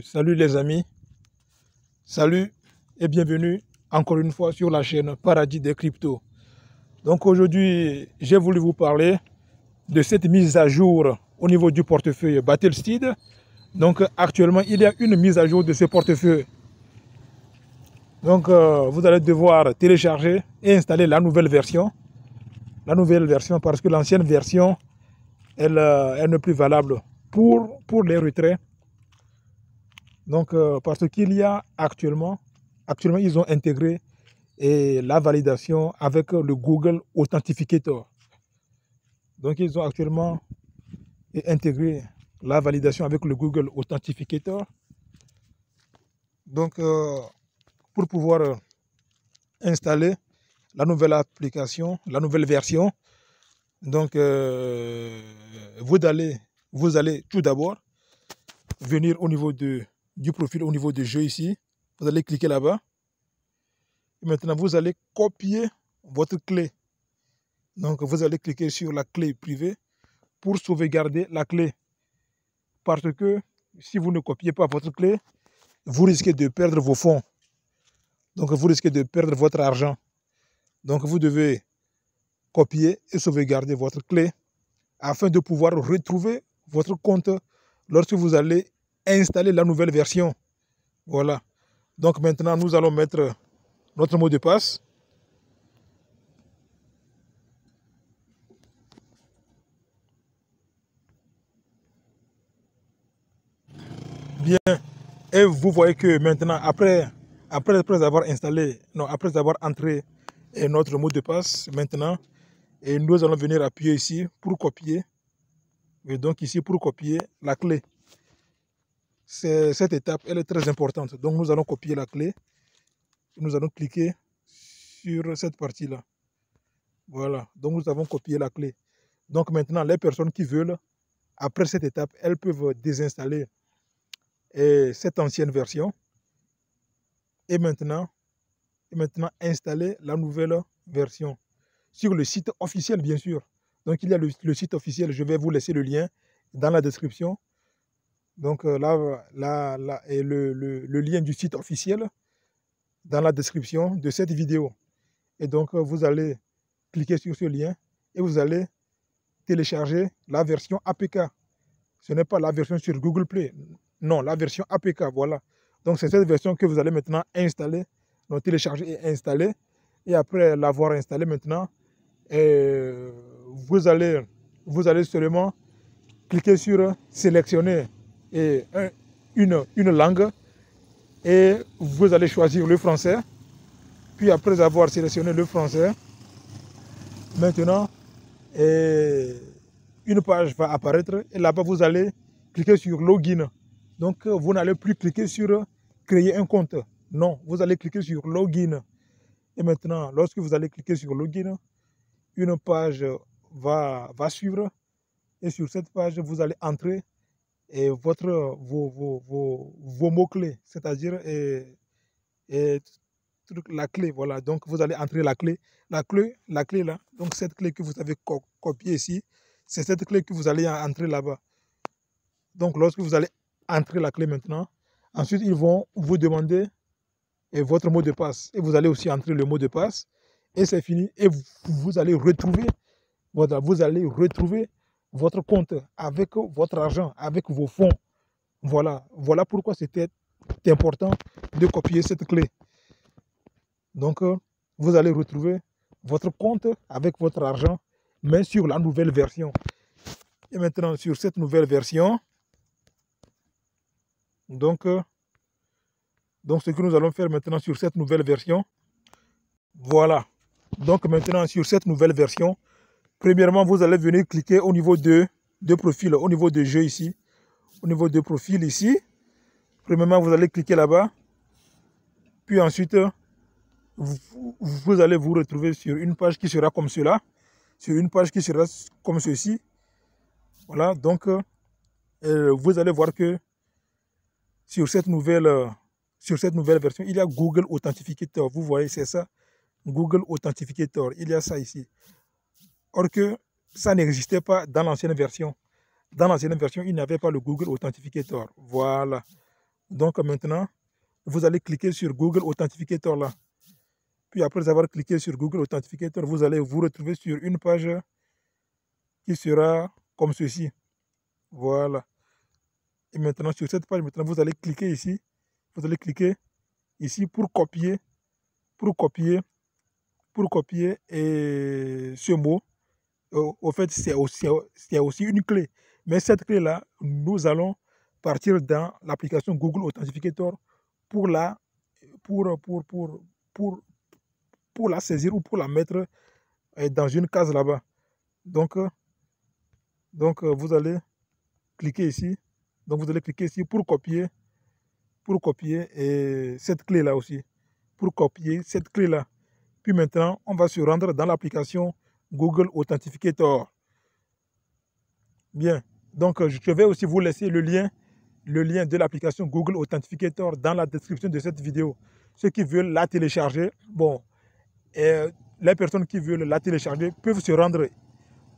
Salut les amis, salut et bienvenue encore une fois sur la chaîne Paradis des Cryptos. Donc aujourd'hui, j'ai voulu vous parler de cette mise à jour au niveau du portefeuille Battlesteed. Donc actuellement, il y a une mise à jour de ce portefeuille. Donc vous allez devoir télécharger et installer la nouvelle version. La nouvelle version parce que l'ancienne version, elle n'est plus valable pour les retraits. Donc, parce qu'il y a actuellement, ils ont intégré la validation avec le Google Authentificator. Donc, ils ont actuellement intégré la validation avec le Google Authentificator. Donc, pour pouvoir installer la nouvelle application, la nouvelle version, donc vous allez tout d'abord venir au niveau du profil, au niveau du jeu ici. Vous allez cliquer là-bas. Maintenant, vous allez copier votre clé. Donc, vous allez cliquer sur la clé privée pour sauvegarder la clé. Parce que si vous ne copiez pas votre clé, vous risquez de perdre vos fonds. Donc, vous risquez de perdre votre argent. Donc, vous devez copier et sauvegarder votre clé afin de pouvoir retrouver votre compte lorsque vous allez installer la nouvelle version. Voilà. Donc, maintenant, nous allons mettre notre mot de passe. Bien. Et vous voyez que maintenant, après avoir installé, non, après avoir entré notre mot de passe, maintenant, et nous allons venir appuyer ici pour copier. Et donc ici pour copier la clé. Cette étape, elle est très importante. Donc nous allons copier la clé. Nous allons cliquer sur cette partie-là. Voilà. Donc nous avons copié la clé. Donc maintenant, les personnes qui veulent, après cette étape, elles peuvent désinstaller cette ancienne version. Et maintenant installer la nouvelle version sur le site officiel, bien sûr. Donc, il y a le site officiel. Je vais vous laisser le lien dans la description. Donc, et le lien du site officiel dans la description de cette vidéo. Et donc, vous allez cliquer sur ce lien et vous allez télécharger la version APK. Ce n'est pas la version sur Google Play. Non, la version APK, voilà. Donc, c'est cette version que vous allez maintenant installer. Donc, télécharger et installer. Et après l'avoir installé maintenant, vous allez seulement cliquer sur sélectionner une langue et vous allez choisir le français. Puis après avoir sélectionné le français, maintenant, une page va apparaître et là-bas vous allez cliquer sur login. Donc vous n'allez plus cliquer sur créer un compte. Non, vous allez cliquer sur login. Et maintenant, lorsque vous allez cliquer sur login, une page va suivre. Et sur cette page, vous allez entrer vos mots-clés, c'est-à-dire la clé. Voilà, donc vous allez entrer la clé. La clé là, donc cette clé que vous avez copiée ici, c'est cette clé que vous allez entrer là-bas. Donc lorsque vous allez entrer la clé maintenant, ensuite ils vont vous demander votre mot de passe. Et vous allez aussi entrer le mot de passe. Et c'est fini. Et vous allez retrouver, voilà, vous allez retrouver votre compte avec votre argent, avec vos fonds. Voilà, voilà pourquoi c'était important de copier cette clé. Donc, vous allez retrouver votre compte avec votre argent, mais sur la nouvelle version. Et maintenant, sur cette nouvelle version, donc ce que nous allons faire maintenant sur cette nouvelle version, voilà. Donc maintenant, sur cette nouvelle version, premièrement, vous allez venir cliquer au niveau de profil, au niveau de jeu ici. Au niveau de profil ici. Premièrement, vous allez cliquer là-bas. Puis ensuite, vous allez vous retrouver sur une page qui sera comme cela. Sur une page qui sera comme ceci. Voilà, donc vous allez voir que sur cette nouvelle version, il y a Google Authentificator. Vous voyez, c'est ça. Google Authentificator. Il y a ça ici. Or que ça n'existait pas dans l'ancienne version. Dans l'ancienne version, il n'y avait pas le Google Authentificator. Voilà. Donc maintenant, vous allez cliquer sur Google Authentificator là. Puis après avoir cliqué sur Google Authentificator, vous allez vous retrouver sur une page qui sera comme ceci. Voilà. Et maintenant, sur cette page, maintenant, vous allez cliquer ici. Vous allez cliquer ici pour copier et ce mot. Au fait, c'est aussi une clé. Mais cette clé-là, nous allons partir dans l'application Google Authentificator pour la, pour, pour la saisir ou pour la mettre dans une case là-bas. Donc, vous allez cliquer ici. Donc, vous allez cliquer ici pour copier et cette clé-là aussi. Pour copier cette clé-là. Puis maintenant, on va se rendre dans l'application Google Authentificator. Bien. Donc, je vais aussi vous laisser le lien de l'application Google Authentificator dans la description de cette vidéo. Ceux qui veulent la télécharger, bon, les personnes qui veulent la télécharger peuvent se rendre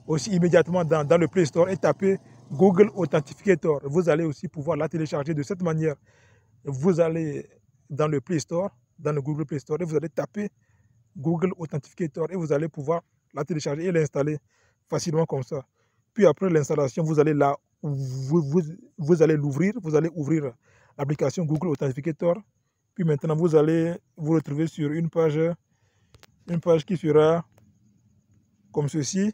aussi immédiatement dans le Play Store et taper Google Authentificator. Vous allez aussi pouvoir la télécharger de cette manière. Vous allez dans le Play Store, dans le Google Play Store, et vous allez taper Google Authentificator et vous allez pouvoir la télécharger et l'installer facilement comme ça. Puis après l'installation, vous allez vous allez l'ouvrir, vous allez ouvrir l'application Google Authentificator. Puis maintenant, vous allez vous retrouver sur une page qui sera comme ceci.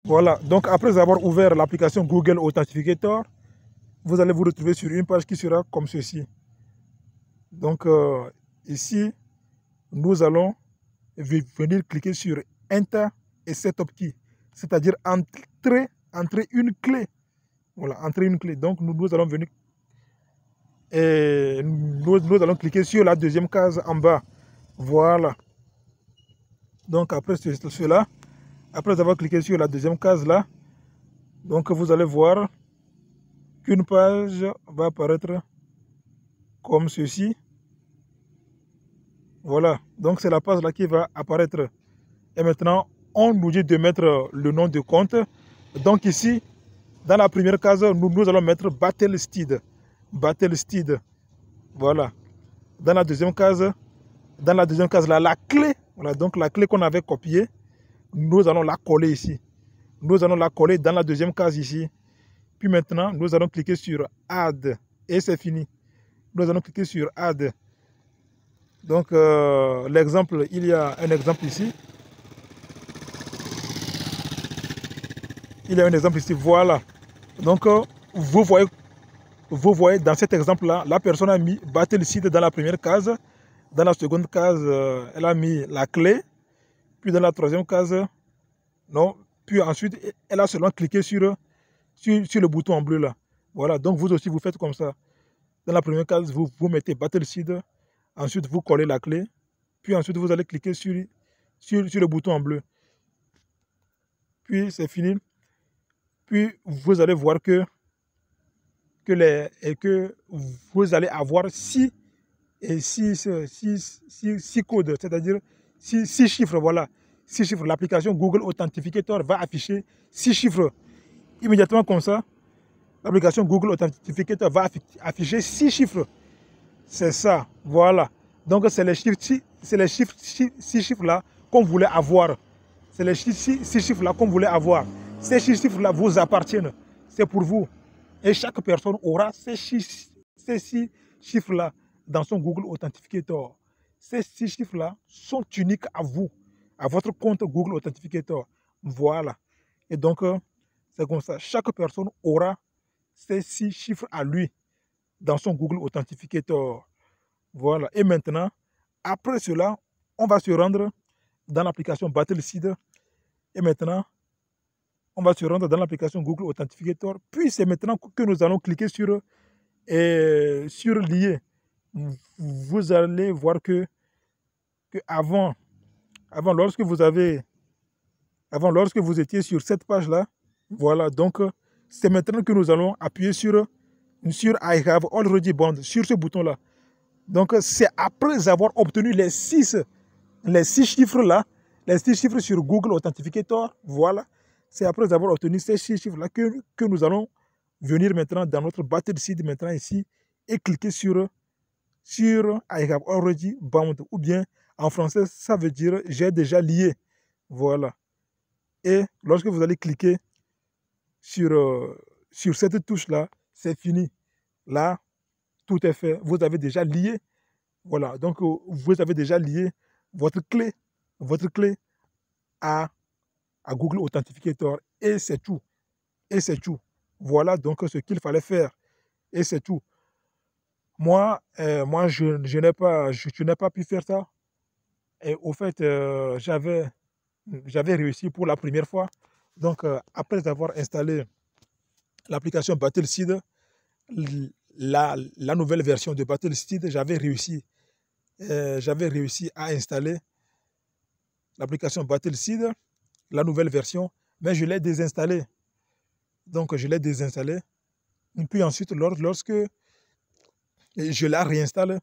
Voilà, donc après avoir ouvert l'application Google Authentificator, vous allez vous retrouver sur une page qui sera comme ceci. Donc ici, nous allons venir cliquer sur Enter et Setup Key, c'est-à-dire entrer une clé. Voilà, entrer une clé. Donc nous allons venir et nous allons cliquer sur la deuxième case en bas. Voilà. Donc après cela, après avoir cliqué sur la deuxième case là, donc vous allez voir qu'une page va apparaître comme ceci. Voilà, donc c'est la page là qui va apparaître. Et maintenant, on nous dit de mettre le nom de compte. Donc ici, dans la première case, nous allons mettre Battlesteed. Battlesteed. Voilà. Dans la deuxième case là, la clé. Voilà, donc la clé qu'on avait copiée, nous allons la coller ici. Nous allons la coller dans la deuxième case ici. Puis maintenant, nous allons cliquer sur Add. Et c'est fini. Nous allons cliquer sur Add. Donc, l'exemple, il y a un exemple ici. Il y a un exemple ici, voilà. Donc, vous voyez dans cet exemple-là, la personne a mis Battlesteed dans la première case. Dans la seconde case, elle a mis la clé. Puis dans la troisième case, non. Puis ensuite, elle a seulement cliqué sur le bouton en bleu là. Voilà, donc vous aussi, vous faites comme ça. Dans la première case, vous mettez Battlesteed. Ensuite, vous collez la clé. Puis ensuite, vous allez cliquer sur le bouton en bleu. Puis, c'est fini. Puis, vous allez voir que vous allez avoir 6 codes, c'est-à-dire 6 chiffres. Voilà, 6 chiffres. L'application Google Authentificator va afficher 6 chiffres. Immédiatement comme ça, l'application Google Authentificator va afficher 6 chiffres. C'est ça, voilà. Donc, c'est les chiffres, 6 chiffres-là qu'on voulait avoir. C'est les 6 chiffres-là qu'on voulait avoir. Ces 6 chiffres-là vous appartiennent. C'est pour vous. Et chaque personne aura ces 6 chiffres-là dans son Google Authentificator. Ces 6 chiffres-là sont uniques à vous, à votre compte Google Authentificator. Voilà. Et donc, c'est comme ça. Chaque personne aura ces 6 chiffres à lui dans son Google Authentificator. Voilà. Et maintenant, après cela, on va se rendre dans l'application Battlesteed. Et maintenant, on va se rendre dans l'application Google Authentificator. Puis c'est maintenant que nous allons cliquer sur lier. Vous allez voir que avant, lorsque vous étiez sur cette page-là, voilà, donc c'est maintenant que nous allons appuyer sur I have already bound, sur ce bouton-là. Donc c'est après avoir obtenu les 6 chiffres-là, les 6 chiffres sur Google Authentificator, voilà. C'est après avoir obtenu ces 6 chiffres-là que nous allons venir maintenant dans notre Battlesteed maintenant ici et cliquez sur I have already bound, ou bien en français, ça veut dire j'ai déjà lié. Voilà. Et lorsque vous allez cliquer sur cette touche-là, c'est fini. Là, tout est fait. Vous avez déjà lié. Voilà. Donc, vous avez déjà lié votre clé à Google Authenticator. Et c'est tout. Et c'est tout. Voilà donc ce qu'il fallait faire. Et c'est tout. Moi, je n'ai pas pu faire ça. Et au fait, j'avais réussi pour la première fois. Donc, après avoir installé l'application Battleseed, la nouvelle version de Battleseed, j'avais réussi à installer l'application Battleseed, la nouvelle version, mais je l'ai désinstallée. Donc, je l'ai désinstallée. Et puis ensuite, lorsque je la réinstalle,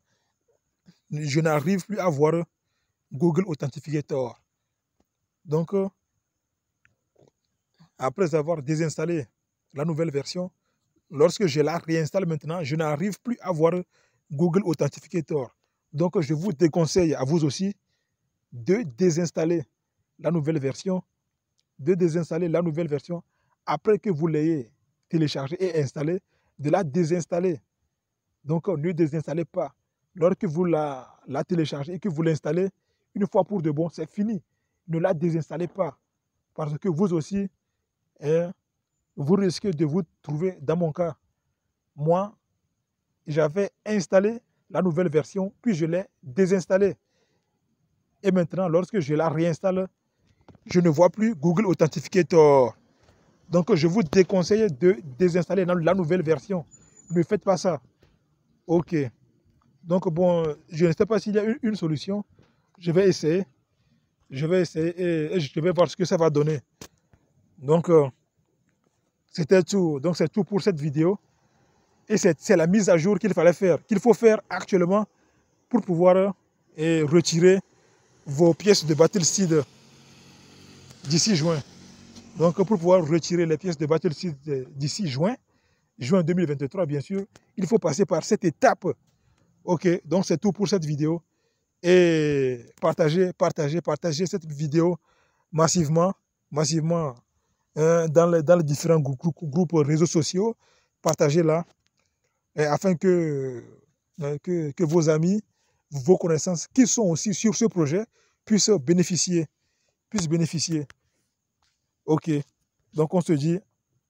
je n'arrive plus à voir Google Authenticator. Donc, après avoir désinstallé la nouvelle version, lorsque je la réinstalle maintenant, je n'arrive plus à voir Google Authenticator. Donc, je vous déconseille à vous aussi de désinstaller la nouvelle version, après que vous l'ayez téléchargée et installée, de la désinstaller. Donc, ne désinstallez pas. Lorsque vous la téléchargez et que vous l'installez, une fois pour de bon, c'est fini. Ne la désinstallez pas. Parce que vous aussi, vous risquez de vous trouver dans mon cas. Moi, j'avais installé la nouvelle version, puis je l'ai désinstallée. Et maintenant, lorsque je la réinstalle, je ne vois plus Google Authenticator. Donc, je vous déconseille de désinstaller la nouvelle version. Ne faites pas ça. OK. Donc, bon, je ne sais pas s'il y a une solution. Je vais essayer. Et je vais voir ce que ça va donner. Donc, c'était tout. Donc, c'est tout pour cette vidéo. Et c'est la mise à jour qu'il fallait faire, qu'il faut faire actuellement pour pouvoir retirer vos pièces de Battleseed d'ici juin. Donc, pour pouvoir retirer les pièces de Battleseed d'ici juin 2023, bien sûr, il faut passer par cette étape. OK, donc c'est tout pour cette vidéo. Et partagez cette vidéo massivement dans les différents groupes réseaux sociaux. Partagez-la afin que vos amis, vos connaissances qui sont aussi sur ce projet puissent bénéficier. OK, donc on se dit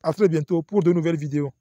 à très bientôt pour de nouvelles vidéos.